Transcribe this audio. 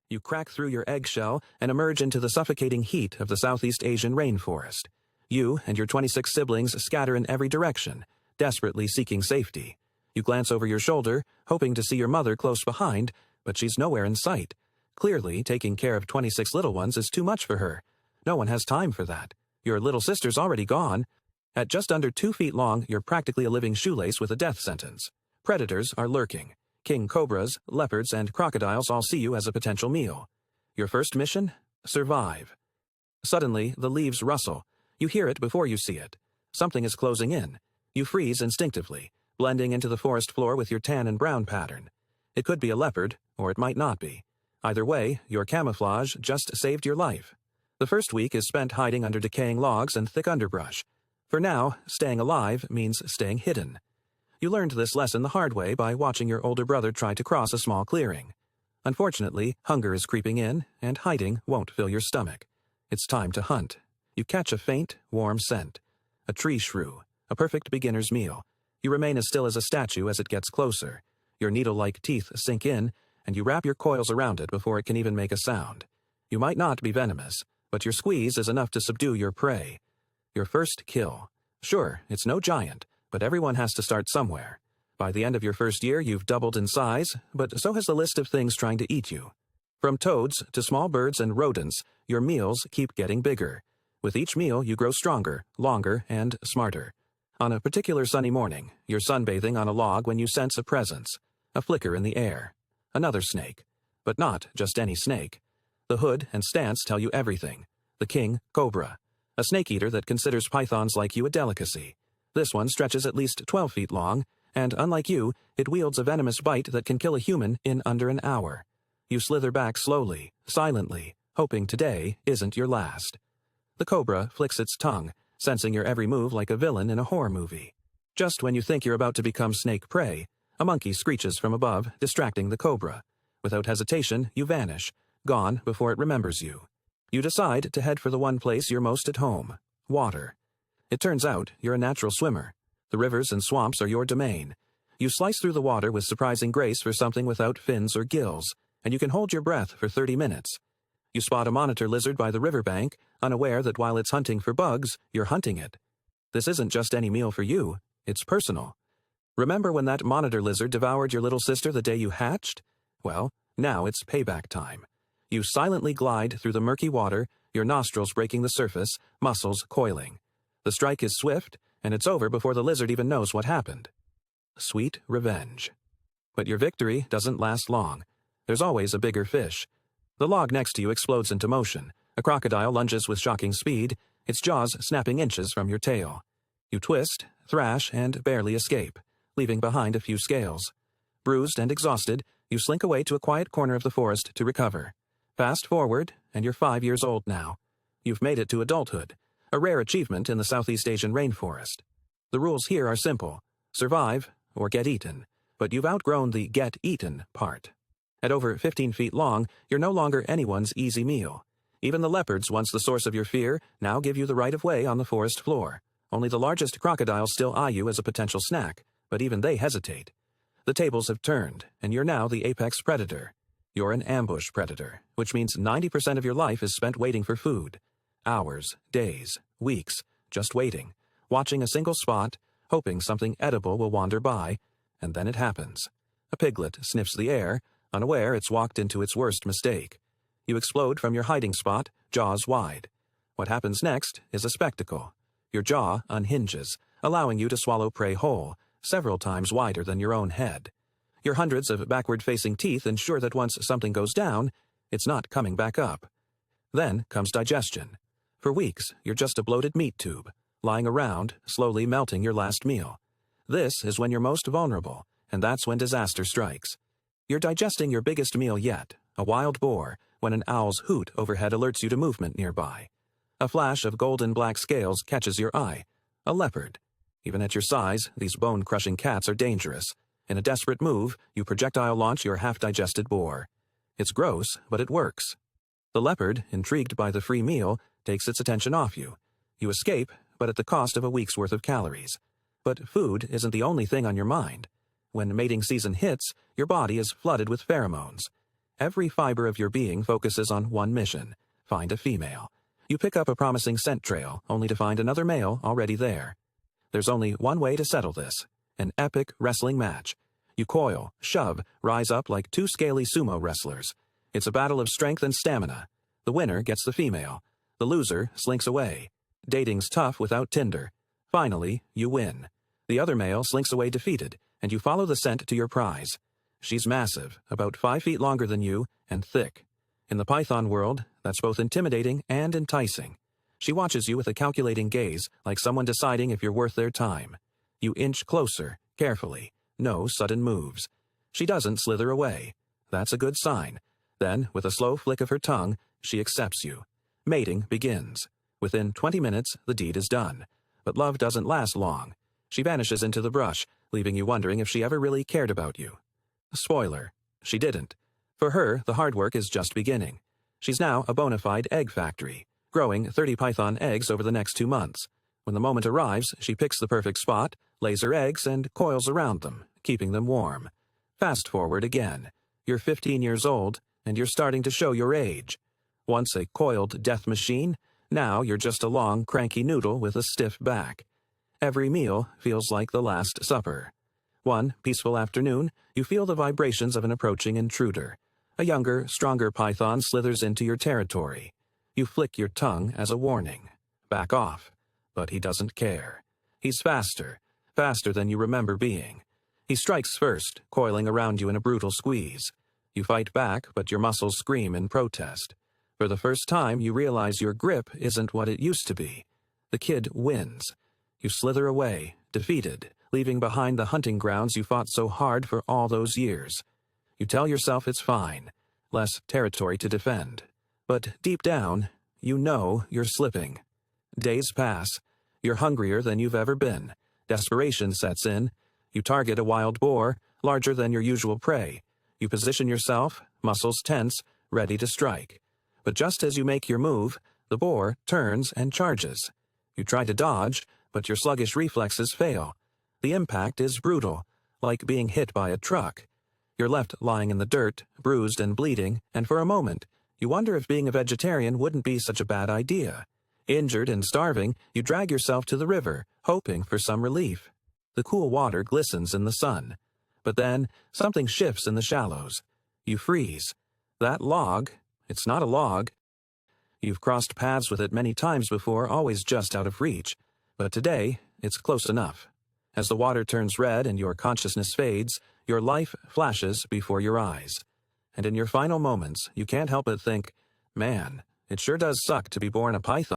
You crack through your eggshell and emerge into the suffocating heat of the Southeast Asian rainforest. You and your 26 siblings scatter in every direction, desperately seeking safety. You glance over your shoulder, hoping to see your mother close behind, but she's nowhere in sight. Clearly, taking care of 26 little ones is too much for her. No one has time for that. Your little sister's already gone. At just under 2 feet long, you're practically a living shoelace with a death sentence. Predators are lurking. King cobras, leopards, and crocodiles all see you as a potential meal. Your first mission? Survive. Suddenly, the leaves rustle. You hear it before you see it. Something is closing in. You freeze instinctively, blending into the forest floor with your tan and brown pattern. It could be a leopard, or it might not be. Either way, your camouflage just saved your life. The first week is spent hiding under decaying logs and thick underbrush. For now, staying alive means staying hidden. You learned this lesson the hard way by watching your older brother try to cross a small clearing. Unfortunately, hunger is creeping in, and hiding won't fill your stomach. It's time to hunt. You catch a faint, warm scent. A tree shrew, a perfect beginner's meal. You remain as still as a statue as it gets closer. Your needle-like teeth sink in, and you wrap your coils around it before it can even make a sound. You might not be venomous, but your squeeze is enough to subdue your prey. Your first kill. Sure, it's no giant, but everyone has to start somewhere. By the end of your first year, you've doubled in size, but so has the list of things trying to eat you. From toads to small birds and rodents, your meals keep getting bigger. With each meal, you grow stronger, longer, and smarter. On a particular sunny morning, you're sunbathing on a log when you sense a presence, a flicker in the air. Another snake. But not just any snake. The hood and stance tell you everything. The king cobra. A snake-eater that considers pythons like you a delicacy. This one stretches at least 12 feet long, and unlike you, it wields a venomous bite that can kill a human in under an hour. You slither back slowly, silently, hoping today isn't your last. The cobra flicks its tongue, sensing your every move like a villain in a horror movie. Just when you think you're about to become snake prey, a monkey screeches from above, distracting the cobra. Without hesitation, you vanish, gone before it remembers you. You decide to head for the one place you're most at home, water. It turns out you're a natural swimmer. The rivers and swamps are your domain. You slice through the water with surprising grace for something without fins or gills, and you can hold your breath for 30 minutes. You spot a monitor lizard by the riverbank, unaware that while it's hunting for bugs, you're hunting it. This isn't just any meal for you, it's personal. Remember when that monitor lizard devoured your little sister the day you hatched? Well, now it's payback time. You silently glide through the murky water, your nostrils breaking the surface, muscles coiling. The strike is swift, and it's over before the lizard even knows what happened. Sweet revenge. But your victory doesn't last long. There's always a bigger fish. The log next to you explodes into motion. A crocodile lunges with shocking speed, its jaws snapping inches from your tail. You twist, thrash, and barely escape, leaving behind a few scales. Bruised and exhausted, you slink away to a quiet corner of the forest to recover. Fast forward, and you're 5 years old now. You've made it to adulthood, a rare achievement in the Southeast Asian rainforest. The rules here are simple: survive or get eaten, but you've outgrown the get eaten part. At over 15 feet long, you're no longer anyone's easy meal. Even the leopards, once the source of your fear, now give you the right of way on the forest floor. Only the largest crocodiles still eye you as a potential snack, but even they hesitate. The tables have turned, and you're now the apex predator. You're an ambush predator, which means 90% of your life is spent waiting for food. Hours, days, weeks, just waiting, watching a single spot, hoping something edible will wander by, and then it happens. A piglet sniffs the air, unaware it's walked into its worst mistake. You explode from your hiding spot, jaws wide. What happens next is a spectacle. Your jaw unhinges, allowing you to swallow prey whole, several times wider than your own head. Your hundreds of backward-facing teeth ensure that once something goes down, it's not coming back up. Then comes digestion. For weeks, you're just a bloated meat tube, lying around, slowly melting your last meal. This is when you're most vulnerable, and that's when disaster strikes. You're digesting your biggest meal yet, a wild boar, when an owl's hoot overhead alerts you to movement nearby. A flash of golden-black scales catches your eye. A leopard. Even at your size, these bone-crushing cats are dangerous. In a desperate move, you projectile launch your half-digested boar. It's gross, but it works. The leopard, intrigued by the free meal, takes its attention off you. You escape, but at the cost of a week's worth of calories. But food isn't the only thing on your mind. When mating season hits, your body is flooded with pheromones. Every fiber of your being focuses on one mission: find a female. You pick up a promising scent trail, only to find another male already there. There's only one way to settle this: an epic wrestling match. You coil, shove, rise up like two scaly sumo wrestlers. It's a battle of strength and stamina. The winner gets the female. The loser slinks away. Dating's tough without Tinder. Finally, you win. The other male slinks away defeated, and you follow the scent to your prize. She's massive, about 5 feet longer than you, and thick. In the python world, that's both intimidating and enticing. She watches you with a calculating gaze, like someone deciding if you're worth their time. You inch closer, carefully. No sudden moves. She doesn't slither away. That's a good sign. Then, with a slow flick of her tongue, she accepts you. Mating begins. Within 20 minutes, the deed is done. But love doesn't last long. She vanishes into the brush, leaving you wondering if she ever really cared about you. Spoiler: she didn't. For her, the hard work is just beginning. She's now a bona fide egg factory, growing 30 python eggs over the next 2 months. When the moment arrives, she picks the perfect spot, lays her eggs, and coils around them, keeping them warm. Fast forward again. You're 15 years old, and you're starting to show your age. Once a coiled death machine, now you're just a long, cranky noodle with a stiff back. Every meal feels like the Last Supper. One peaceful afternoon, you feel the vibrations of an approaching intruder. A younger, stronger python slithers into your territory. You flick your tongue as a warning. Back off. But he doesn't care. He's faster than you remember being. He strikes first, coiling around you in a brutal squeeze. You fight back, but your muscles scream in protest. For the first time, you realize your grip isn't what it used to be. The kid wins. You slither away, defeated, leaving behind the hunting grounds you fought so hard for all those years. You tell yourself it's fine, less territory to defend. But deep down, you know you're slipping. Days pass. You're hungrier than you've ever been. Desperation sets in. You target a wild boar, larger than your usual prey. You position yourself, muscles tense, ready to strike. But just as you make your move, the boar turns and charges. You try to dodge, but your sluggish reflexes fail. The impact is brutal, like being hit by a truck. You're left lying in the dirt, bruised and bleeding, and for a moment, you wonder if being a vegetarian wouldn't be such a bad idea. Injured and starving, you drag yourself to the river, hoping for some relief. The cool water glistens in the sun. But then, something shifts in the shallows. You freeze. That log, it's not a log. You've crossed paths with it many times before, always just out of reach. But today, it's close enough. As the water turns red and your consciousness fades, your life flashes before your eyes. And in your final moments, you can't help but think, man, it sure does suck to be born a python.